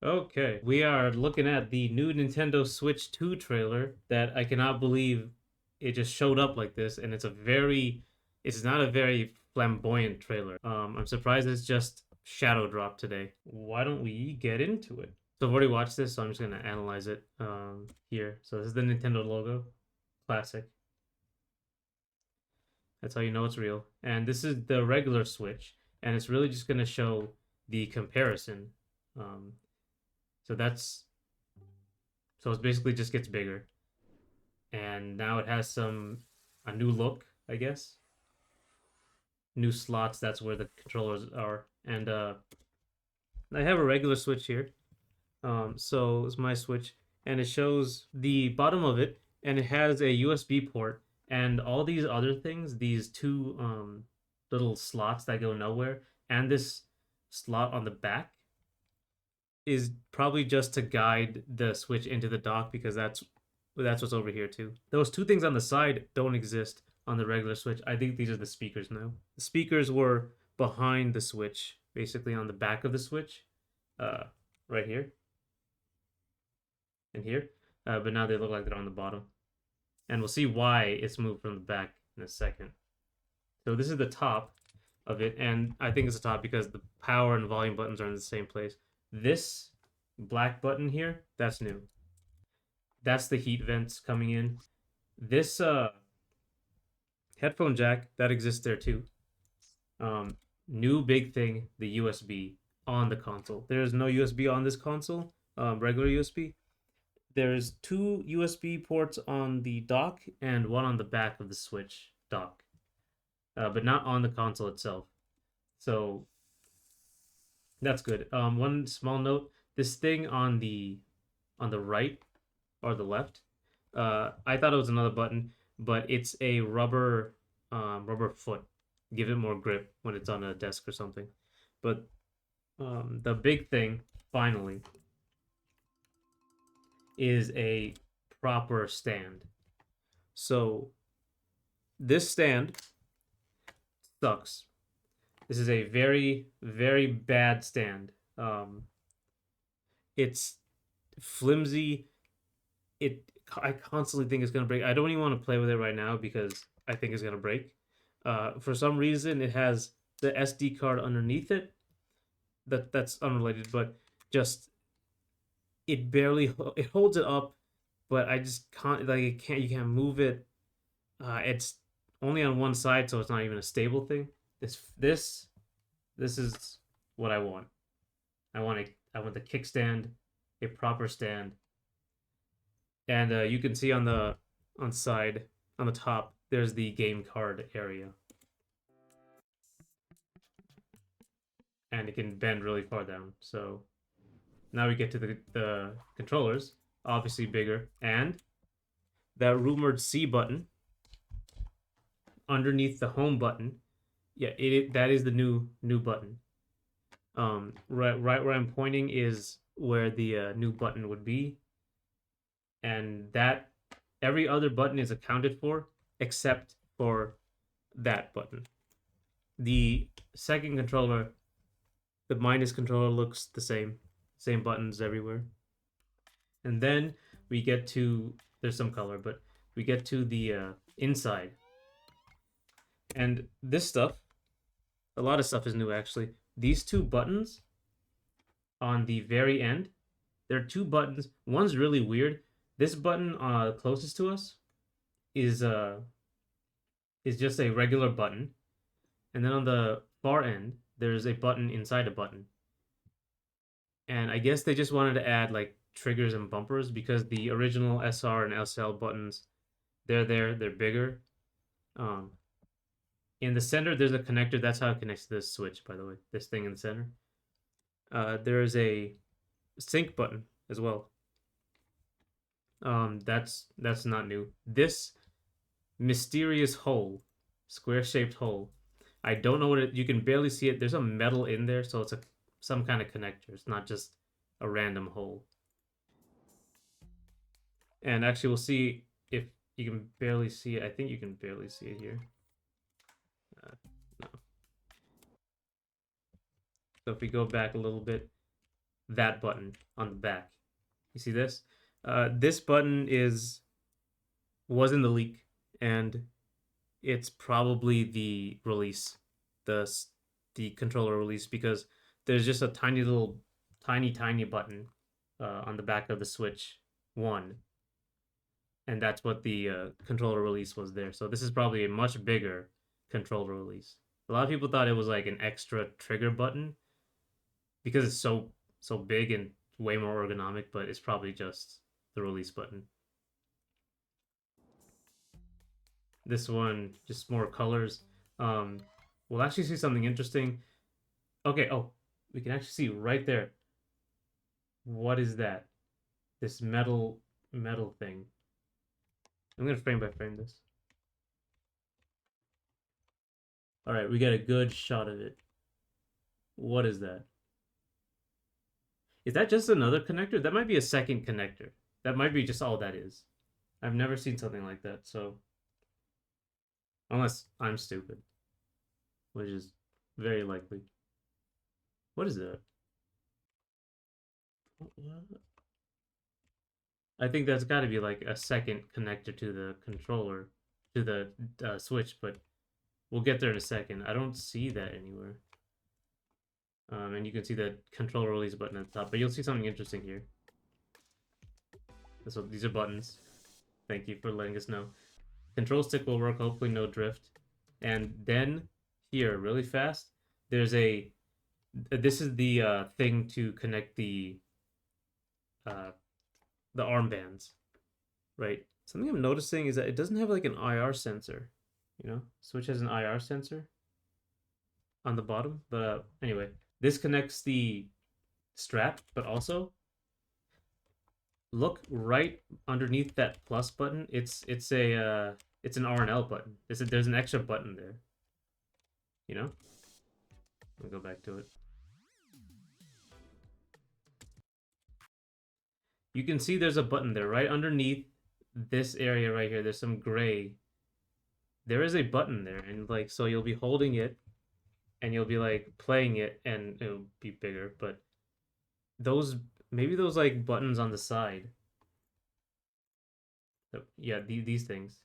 Okay, we are looking at the new Nintendo Switch 2 trailer that I cannot believe it just showed up like this, and it's not a very flamboyant trailer. I'm surprised it's just shadow dropped today. Why don't we get into it? So I've already watched this, so I'm just gonna analyze it here. So this is the Nintendo logo, classic. That's how you know it's real. And this is the regular Switch, and it's really just gonna show the comparison. Um, so that's so it basically just gets bigger, and now it has a new look, I guess. New slots. That's where the controllers are, and I have a regular Switch here. So it's my Switch, and it shows the bottom of it, and it has a USB port, and all these other things. These two little slots that go nowhere, and this slot on the back is probably just to guide the Switch into the dock because that's what's over here too. Those two things on the side don't exist on the regular Switch. I think these are the speakers now. The speakers were behind the Switch, basically on the back of the Switch, uh, right here and here. But now they look like they're on the bottom, and we'll see why it's moved from the back in a second. So this is the top of it, and I think it's the top because the power and volume buttons are in the same place. This black button here, that's new. That's the heat vents coming in. This headphone jack that exists there too. Um, New big thing, the USB on the console. There's no USB on this console, regular USB. There's two USB ports on the dock and one on the back of the Switch dock, but not on the console itself. So that's good. One small note: this thing on the right or the left, I thought it was another button, but it's a rubber foot. Give it more grip when it's on a desk or something. But the big thing, finally, is a proper stand. So this stand sucks. This is a very, very bad stand. It's flimsy. It I constantly think it's gonna break. I don't even want to play with it right now because I think it's gonna break. For some reason, it has the SD card underneath it. That's unrelated, but just it holds it up, but I just can't like it can't you can't move it. It's only on one side, so it's not even a stable thing. This is what I want. I want the kickstand, a proper stand, and you can see on side on the top there's the game card area, and it can bend really far down. So now we get to the controllers, obviously bigger, and that rumored C button underneath the home button. Yeah, that is the new button. Right where I'm pointing is where the new button would be, and that every other button is accounted for except for that button. The second controller, the minus controller, looks the same buttons everywhere. And then we get to there's some color, but we get to the inside, and this stuff, a lot of stuff is new actually. These two buttons on the very end, there are two buttons. One's really weird. This button closest to us is uh is just a regular button, and then on the far end there's a button inside a button. And I guess they just wanted to add like triggers and bumpers because the original SR and SL buttons, they're bigger. Um, in the center, there's a connector. That's how it connects to this switch, by the way. This thing in the center. There's a sync button as well. That's not new. This mysterious hole, square shaped hole. I don't know what it. You can barely see it. There's a metal in there, so it's a some kind of connector. It's not just a random hole. And actually, we'll see if you can barely see it. I think you can barely see it here. No. So if we go back a little bit, that button on the back. You see this? This button was in the leak, and it's probably the release, the the controller release, because there's just a tiny little, tiny button on the back of the Switch One, and that's what the controller release was there. So this is probably a much bigger controller release. A lot of people thought it was like an extra trigger button because it's so big and way more ergonomic, but it's probably just the release button. This one just more colors. Um, we'll actually see something interesting. Okay, oh, we can actually see right there. What is that? This metal thing. I'm gonna frame by frame this. All right, we got a good shot of it. What is that? Is that just another connector? That might be a second connector. That might be just all that is. I've never seen something like that, so unless I'm stupid, which is very likely. What is that? I think that's got to be like a second connector to the controller, to the Switch, but we'll get there in a second. I don't see that anywhere. And you can see the controller release button at the top, but you'll see something interesting here. So these are buttons. Thank you for letting us know. Control stick will work, hopefully no drift. And then here, really fast, there's a, this is the thing to connect uh, the armbands, right? Something I'm noticing is that it doesn't have like an IR sensor, you know? Switch has an IR sensor on the bottom, but anyway, this connects the strap, but also look right underneath that plus button. It's an R and L button. There's an extra button there. You know? I'll go back to it. You can see there's a button there right underneath this area right here. There's some gray. There is a button there, and like so you'll be holding it and you'll be like playing it and it'll be bigger, but those maybe those like buttons on the side. Yeah, these things.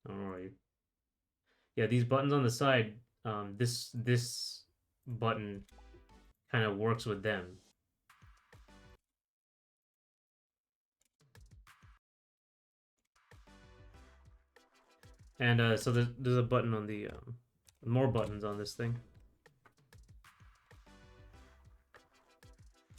Don't worry. Yeah, these buttons on the side, this button kind of works with them. And so there's a button on the more buttons on this thing.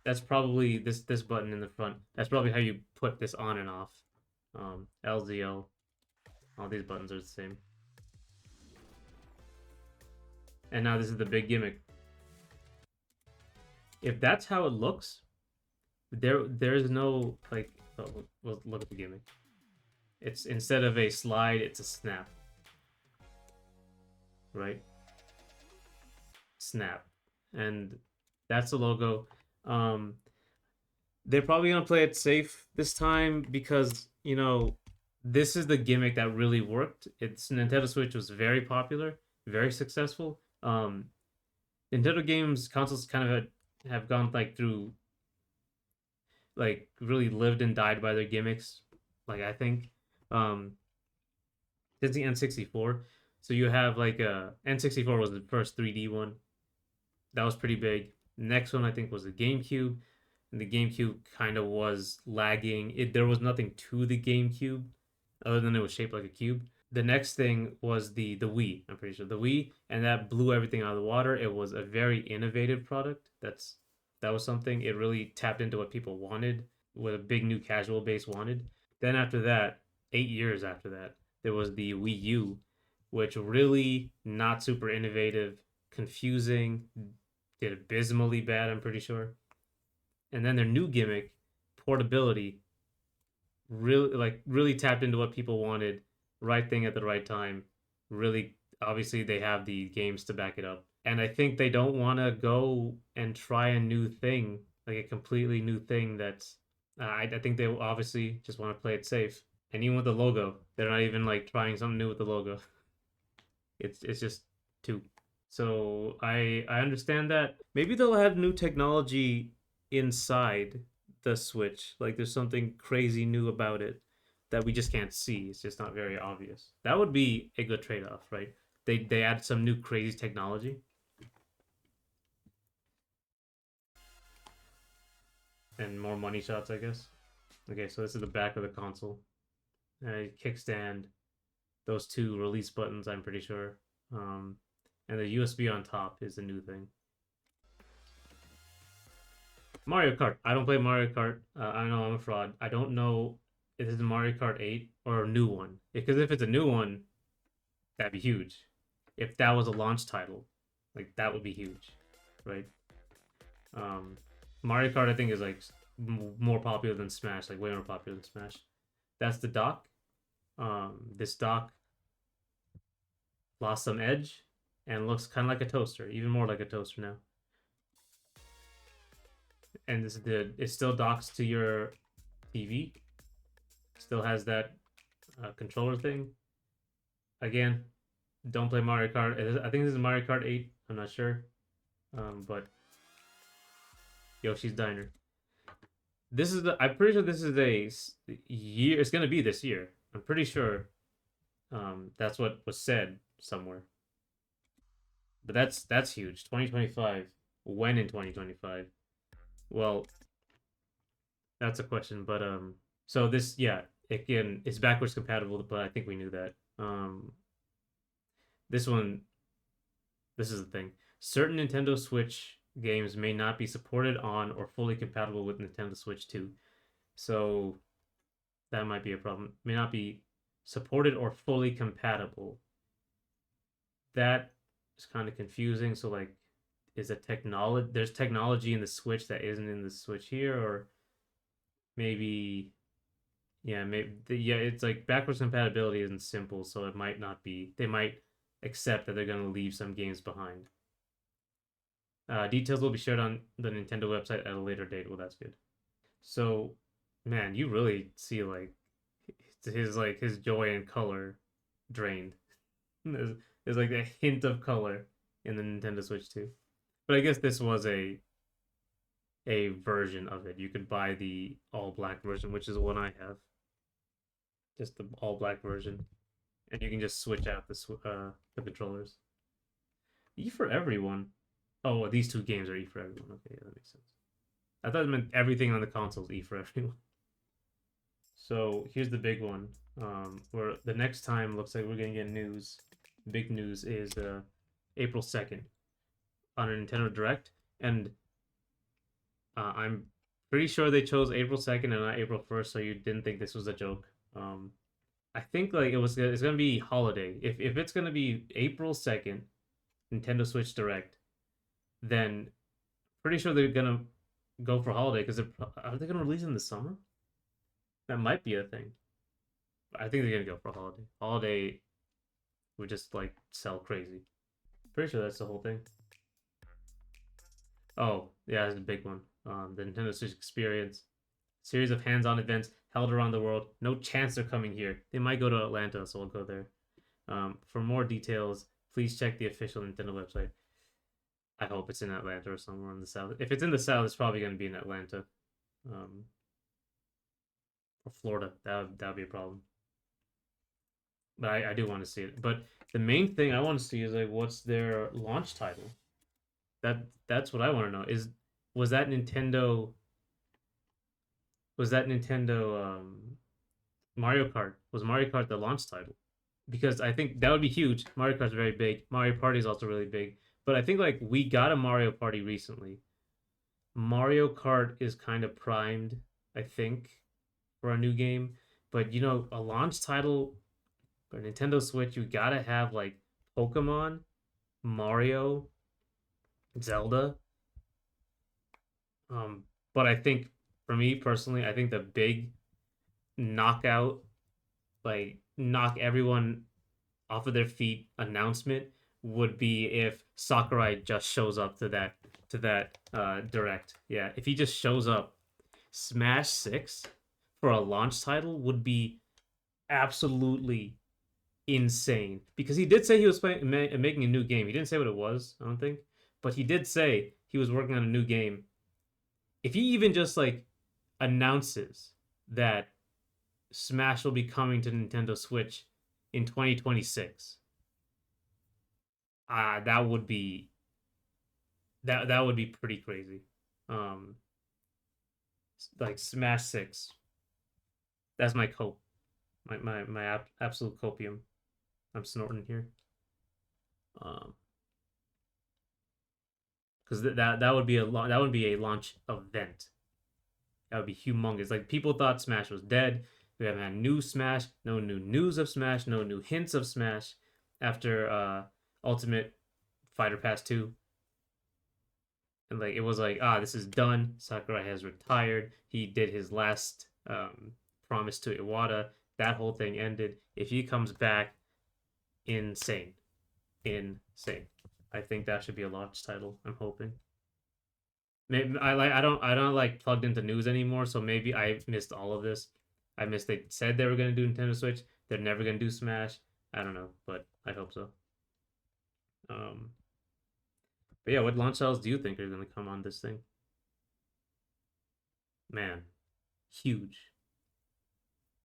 That's probably this button in the front. That's probably how you put this on and off. LZL. All these buttons are the same. And now this is the big gimmick. If that's how it looks, there's no like. Oh, we'll look at the gimmick. It's instead of a slide, it's a snap. Right? Snap. And that's the logo. They're probably gonna play it safe this time because you know this is the gimmick that really worked. It's Nintendo Switch was very popular, very successful. Nintendo games consoles kind of have gone like through like really lived and died by their gimmicks. Like I think since the N64. So you have like N64 was the first 3D one. That was pretty big. Next one I think was the GameCube, and the GameCube kind of was lagging. There was nothing to the GameCube other than it was shaped like a cube. The next thing was the Wii. I'm pretty sure the Wii, and that blew everything out of the water. It was a very innovative product. That was something. It really tapped into what people wanted, what a big new casual base wanted. Then after that, 8 years after that, there was the Wii U, which really not super innovative, confusing, did abysmally bad, I'm pretty sure. And then their new gimmick, portability, really tapped into what people wanted, right thing at the right time. Really, obviously they have the games to back it up. And I think they don't want to go and try a new thing, like a completely new thing that's I think they obviously just want to play it safe. And even with the logo, they're not even like trying something new with the logo. It's just two. So I understand that. Maybe they'll have new technology inside the Switch. Like there's something crazy new about it that we just can't see. It's just not very obvious. That would be a good trade-off, right? They add some new crazy technology and more money shots, I guess. Okay, so this is the back of the console. Kickstand, those two release buttons, I'm pretty sure. Um, and the USB on top is the new thing. Mario Kart. I don't play Mario Kart. I know I'm a fraud. I don't know if it's Mario Kart 8 or a new one. Because if it's a new one, that'd be huge. If that was a launch title, like that would be huge, right? Um, Mario Kart, I think, is like more popular than Smash, like way more popular than Smash. That's the dock. This dock lost some edge and looks kind of like a toaster, even more like a toaster now. And it still docks to your TV. Still has that controller thing. Again, don't play Mario Kart. I think this is Mario Kart 8. I'm not sure. But Yoshi's Diner. I'm pretty sure this is a year. It's gonna be this year. I'm pretty sure. That's what was said somewhere. But that's huge. 2025. When in 2025? Well, that's a question. But so this, yeah, again, it's backwards compatible. But I think we knew that. This one, this is the thing. Certain Nintendo Switch games may not be supported on or fully compatible with Nintendo Switch 2. So that might be a problem. May not be supported or fully compatible. That is kind of confusing. So like is a technology there's technology in the Switch that isn't in the Switch here, or maybe yeah, it's like backwards compatibility isn't simple, so it might not be. They might accept that they're going to leave some games behind. Details will be shared on the Nintendo website at a later date. Well, that's good. So, man, you really see his joy and color drained. There's like a hint of color in the Nintendo Switch too. But I guess this was a version of it. You could buy the all black version, which is the one I have. Just the all black version, and you can just switch out the controllers. E for everyone. Oh, these two games are E for everyone. Okay, yeah, that makes sense. I thought it meant everything on the consoles E for everyone. So here's the big one. Where the next time looks like we're gonna get news. Big news is April 2nd on a Nintendo Direct, and I'm pretty sure they chose April 2nd and not April 1st, so you didn't think this was a joke. I think like it's gonna be holiday. If it's gonna be April 2nd, Nintendo Switch Direct, then pretty sure they're gonna go for holiday because are they gonna release in the summer? That might be a thing. I think they're gonna go for holiday. Holiday would just like sell crazy. Pretty sure that's the whole thing. Oh yeah, it's a big one. The Nintendo Switch Experience, series of hands-on events held around the world. No chance they're coming here. They might go to Atlanta, so we'll go there. For more details, please check the official Nintendo website. I hope it's in Atlanta or somewhere in the south. If it's in the south, it's probably going to be in Atlanta, or Florida. That would be a problem. But I do want to see it. But the main thing I want to see is like what's their launch title. That's what I want to know. Was that Nintendo? Was that Nintendo? Mario Kart. Was Mario Kart the launch title? Because I think that would be huge. Mario Kart's very big. Mario Party is also really big. But I think like we got a Mario Party recently. Mario Kart is kind of primed, I think, for a new game. But you know, a launch title for Nintendo Switch, you gotta have like Pokemon, Mario, Zelda. But I think for me personally, I think the big knockout, like knock everyone off of their feet announcement would be if Sakurai just shows up to that direct. Yeah, if he just shows up, Smash 6 for a launch title would be absolutely insane because he did say he was making a new game. He didn't say what it was, I don't think, but he did say he was working on a new game. If he even just like announces that Smash will be coming to Nintendo Switch in 2026, that would be that would be pretty crazy. Um, like Smash 6. That's my cope. My absolute copium. I'm snorting here. Um, because that would be that would be a launch event. That would be humongous. Like people thought Smash was dead. We haven't had new Smash, no new news of Smash, no new hints of Smash after Ultimate Fighter Pass 2. And like it was like, this is done. Sakurai has retired. He did his last promise to Iwata. That whole thing ended. If he comes back, insane. Insane. I think that should be a launch title. I'm hoping. Maybe I don't like plugged into news anymore, so maybe I missed all of this. I missed they said they were gonna do Nintendo Switch. They're never gonna do Smash. I don't know, but I hope so. Um, but yeah, what launch titles do you think are gonna come on this thing? Man, huge.